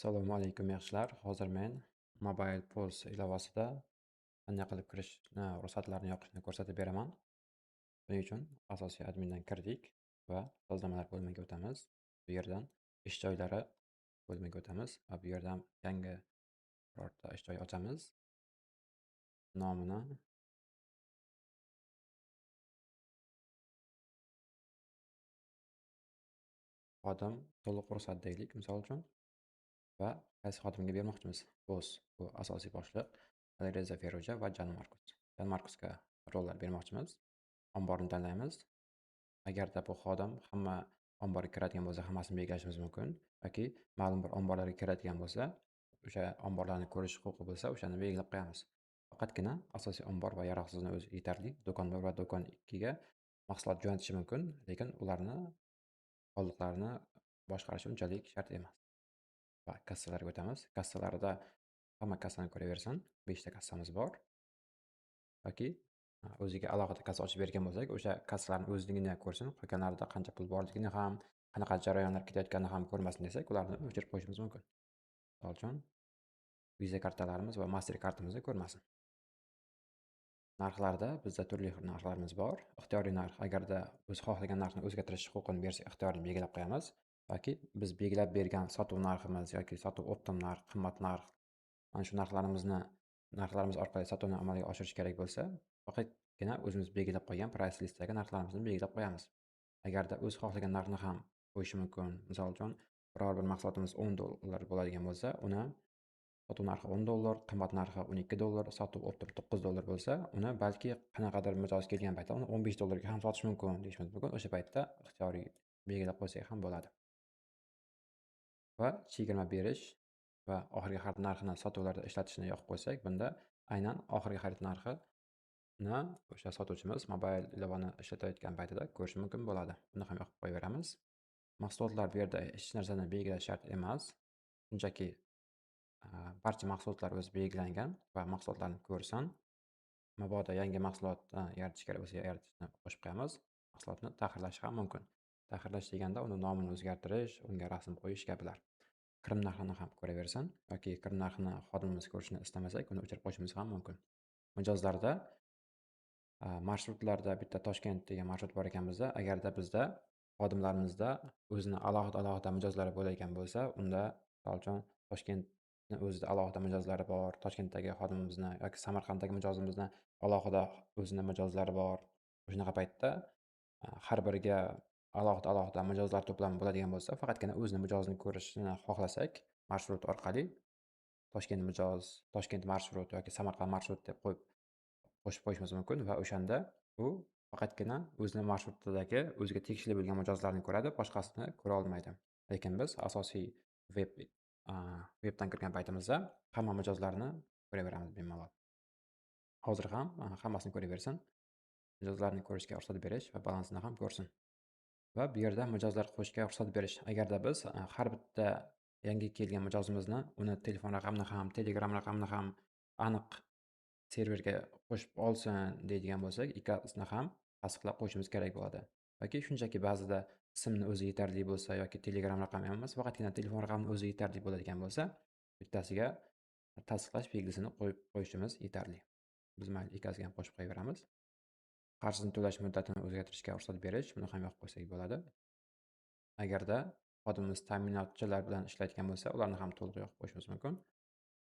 Assalomu alaykum yaxshilar. Hozir men Mobile Pulse ilovasida qanday qilib kirishni, ruxsatlarni yopishni ko'rsatib beraman. Buning uchun asosiy admindan kirdik va sozlamalar bo'limiga o'tamiz. Bu yerdan ish joylari bo'limiga o'tamiz va bu yerdan yangi birorta ish joyi ochamiz. Nomini xodim to'liq ruxsat deylik, misol uchun, va qaysi xodimga bermoqchimiz? Boss bu asosiy boshliq, Alireza Feruja va Jan Markus. Jan Markusga rollar bermoqchimiz. Omborni tanlaymiz. Agarda bu xodim hamma omborga kiradigan bo'lsa, hammasini belgilashimiz mumkin yoki ma'lum bir omborlarga kiradigan bo'lsa, o'sha omborlarni ko'rish huquqi bo'lsa, o'shani belgilab qo'yamiz. Faqatgina asosiy ombor va yaroqsizni o'zi yetarli. Do'kon 1 va do'kon 2 ga mahsulot jo'natishi mumkin, lekin ularni qoldiqlarini boshqarishi unchalik shart emas. Va kassalarga o'tamiz. Kassalarda hamma kassani ko'raversin. 5 ta kassamiz bor. Yoki o'ziga alohida kassa ochib bergan bo'lsak, o'sha kassalarni o'zligini ko'rsin, qolganlarida qancha pul borligini ham, qanaqa jarayonlar ketayotganini ham ko'rmasin desak, ularni o'chirib qo'yishimiz mumkin. Misol uchun, Visa kartalarimiz va Master kartamizni ko'rmasin. Narxlarda bizda turli xil narxlarimiz bor. Ixtiyoriy narx, agarda o'zi xohlagan narxni o'zgartirish huquqini bersa, ixtiyoriy belgilab qo'yamiz yoki biz belgilab bergan sotuv narximiz yoki sotuv optim narx, qimmat narx, mana shu narxlarimiz orqali sotuvni amalga oshirish kerak bo'lsa, faqatgina o'zimiz belgilab qo'ygan price listdagi narxlarimizni belgilab qo'yamiz. Agarda o'zi xohlagan narxni ham qo'yishi mumkin. Misol uchun, biror bir mahsulotimiz $10 bo'ladigan bo'lsa, uni sotuv narxi $10, qimmat narxi $12, sotuv optim $9 bo'lsa, uni balki qanaqadir mijoz kelgan paytda uni $15 ga ham sotish mumkin deyishimiz mumkin. O'sha paytda ixtiyoriy belgilab qo'ysak ham bo'ladi. Va chegirma berish va oxirgi xarid narxini sotuvlarda ishlatishni yoqib qo'ysak, bunda aynan oxirgi xarid narxini o'sha sotuvchimiz mobil ilovani ishlatayotgan paytida ko'rishi mumkin bo'ladi. Buni ham yoqib qo'yaveramiz. Mahsulotlar bu yerda hech narsani belgilash shart emas. Shunchaki barcha mahsulotlar o'zi belgilangan va mahsulotlarni ko'rsin. Mabodo yangi mahsulotni yaratish kerak bo'lsa, yaratishni qo'shib qo'yamiz. Mahsulotni tahrirlash ham mumkin. Tahrirlash deganda uni nomini o'zgartirish, unga rasm qo'yish kabilar. Kirim narxini ham ko'raversin yoki kirim narxini xodimimiz ko'rishni istamasak, uni o'chirib qo'yishimiz ham mumkin. Mijozlarda marshrutlarda bitta Toshkent degan marshrut bor ekan bizda. Agarda bizda xodimlarimizda o'zini alohida mijozlari bo'ladigan bo'lsa, unda misol uchun Toshkentni o'zida alohida mijozlari bor, Toshkentdagi xodimimizni yoki Samarqanddagi mijozimizni alohida o'zini mijozlari bor. Shunaqa paytda har biriga alohida mijozlar to'plami bo'ladigan bo'lsa, faqatgina o'zini mijozini ko'rishni xohlasak, marshrut orqali Toshkent mijoz, Toshkent marshrut yoki Samarqand marshrut deb qo'shib qo'yishimiz mumkin va o'shanda u faqatgina o'zini marshrutidagi o'ziga tegishli bo'lgan mijozlarni ko'radi, boshqasini ko'ra olmaydi. Lekin biz asosiy vebdan kirgan paytimizda hamma mijozlarni ko'raveramiz bemalol. Hozir ham hammasini ko'raversin. Mijozlarni ko'rishga ruxsat berish va balansini ham ko'rsin. Va bu yerda mijozlar qo'shishga ruxsat berish. Agarda biz har bitta yangi kelgan mijozimizni uni telefon raqamini ham, Telegram raqamini ham aniq serverga qo'shib olsin deydigan bo'lsak, ikkasini ham tasdiqlab qo'yishimiz kerak bo'ladi. Yoki shunchaki ba'zida ismni o'zi yetarli bo'lsa yoki Telegram raqami emas, faqatgina telefon raqamini o'zi yetarli bo'ladigan bo'lsa, bittasiga tasdiqlash belgisini qo'yib qo'yishimiz yetarli. Biz mayli ikkasiga ham qo'shib qo'yaveramiz. Qarzini to'lash muddatini o'zgartirishga ruxsat berish, buni ham yoqib qo'ysak bo'ladi. Agarda xodimimiz ta'minotchilar bilan ishlaydigan bo'lsa, ularni ham to'liq yoqib qo'yishimiz mumkin.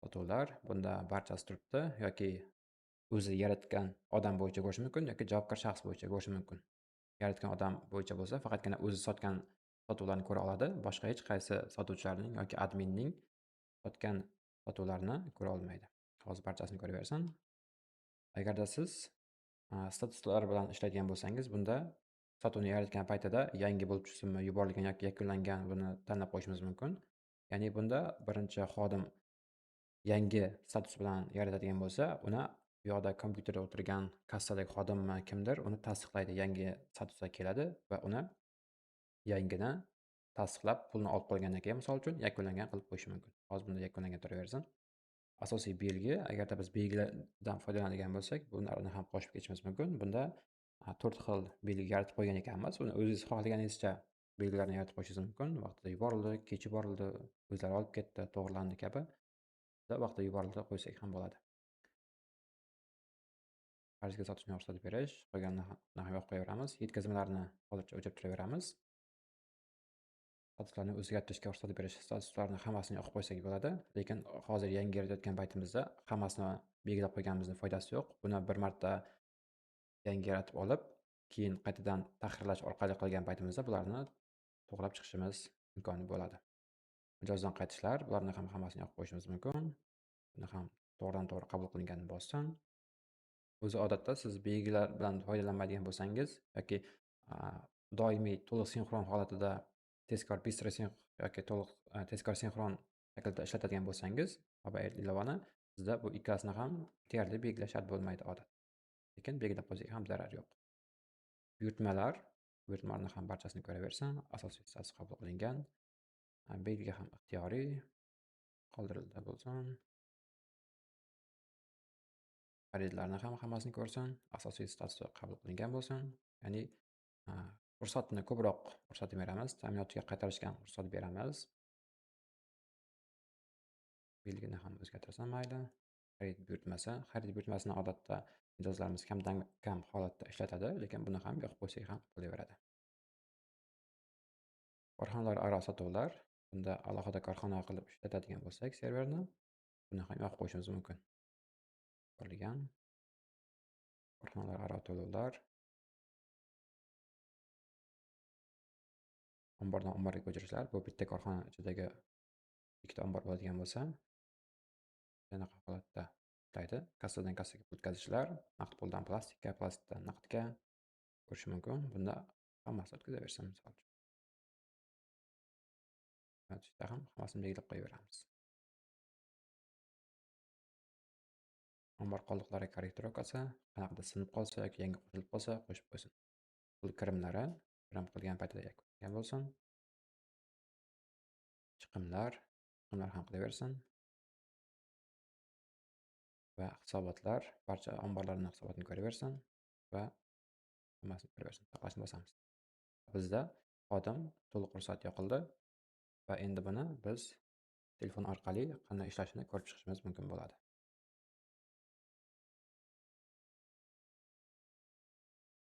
Sotuvlar, bunda barchasi turibdi yoki o'zi yaratgan odam bo'yicha ko'rish mumkin yoki javobgar shaxs bo'yicha ko'rish mumkin. Yaratgan odam bo'yicha bo'lsa, faqatgina o'zi sotgan sotuvlarni ko'ra oladi, boshqa hech qaysi sotuvchilarning yoki adminning sotgan sotuvlarini ko'ra olmaydi. Hozir barchasini ko'raversin. Agarda siz statuslar bilan ishlaydigan bo'lsangiz, bunda sotuvni yaratgan paytida yangi bo'lib tushsinmi, yuborilgan yoki yakunlangan, buni tanlab qo'yishimiz mumkin. Ya'ni bunda birinchi xodim yangi status bilan yaratadigan bo'lsa, uni bu yoqda kompyuterda o'tirgan kassadagi xodimmi kimdir uni tasdiqlaydi, yangi statusga keladi va uni yangini tasdiqlab pulni olib qo'ygandan keyin misol uchun yakunlangan qilib qo'yishi mumkin. Hozir bunda yakunlangan turaversin. Asosiy belgi, agarda biz belgilardan foydalanadigan bo'lsak, bularni ham qo'shib ketishimiz mumkin. Bunda 4 xil belgi yaratib qo'ygan ekanmiz. Uni o'zingiz xohlaganingizcha belgilarini yaratib qo'yishingiz mumkin. Vaqtida yuborildi, kech yuborildi, o'zlari olib ketdi, to'g'rilandi kabi vaqtida yuborildi qo'ysak ham bo'ladi. Qarzga sotishni ruxsat berish, qolganini ham yopib qo'yaveramiz. Yetkazmalarni hozircha o'chirib turaveramiz. Statuslarni o'zgartirishga ruxsat berish, statuslarni hammasini yoqib qo'ysak bo'ladi. Lekin hozir yangi yaratayotgan paytimizda hammasini belgilab qo'yganimizning foydasi yo'q. Buni bir marta yangi yaratib olib, keyin qaytadan tahrirlash orqali qilgan paytimizda bularni to'g'rilab chiqishimiz imkoni bo'ladi. Mijozdan qaytishlar, bularni ham hammasini yoqib qo'yishimiz mumkin. Buni ham to'g'ridan-to'g'ri qabul qilinganini bossin. O'zi odatda siz belgilar bilan foydalanmaydigan bo'lsangiz yoki doimiy to'liq sinxron holatida tezkor bistro yoki to'liq tezkor sinxron shaklda ishlatadigan bo'lsangiz, mobil ilovani, sizda bu ikkalasini ham deyarli belgilash shart bo'lmaydi odatda. Lekin belgilab qo'ysak ham zarar yo'q. Buyurtmalarni ham barchasini ko'raversin. Asosiy status qabul qilingan. Belgi ham ixtiyoriy qoldirildi bo'lsin. Xaridlarni ham hammasini ko'rsin. Asosiy statusi qabul qilingan bo'lsin. Ya'ni ruxsatni ko'proq ruxsat beramiz. Ta'minotga qaytarishga ruxsat beramiz. Belgini ham o'zgartirsam mayli. Xarid buyurtmasini odatda mijozlarimiz kamdan kam holatda ishlatadi, lekin buni ham yoqib qo'ysak ham bo'laveradi. Korxonalararo sotuvlar. Bunda alohida korxona qilib ishlatadigan bo'lsak serverni, buni ham yoqib qo'yishimiz mumkin. Qo'yilgan korxonalararo to'lovlar. Ombordan omborga ko'chirishlar. Bu bitta korxona ichidagi ikkita ombor bo'ladigan bo'lsa, bunaqa holatda ishlaydi. Kassadan kassaga o'tkazishlar, naqd puldan plastikka, plastikdan naqdga ko'rish mumkin. Bunda hammasi o'tkazaversin misol uchun. Yozishda ham hammasini belgilab qo'yaveramiz. Ombor qoldiqlari korrektirovkasi, qanaqadir sinib qolsa yoki yangi qo'shilib qolsa qo'shib qo'ysin. Pul kirimlari, kirim qilgan paytida yakunlangan bo'lsin. Chiqimlar ham qilaversin. Va hisobotlar, barcha omborlarning hisobotini ko'raversin va hammasini ko'raversin. Saqlashni bosamiz. Bizda xodim to'liq ruxsat yoqildi va endi buni biz telefon orqali qanday ishlashini ko'rib chiqishimiz mumkin bo'ladi.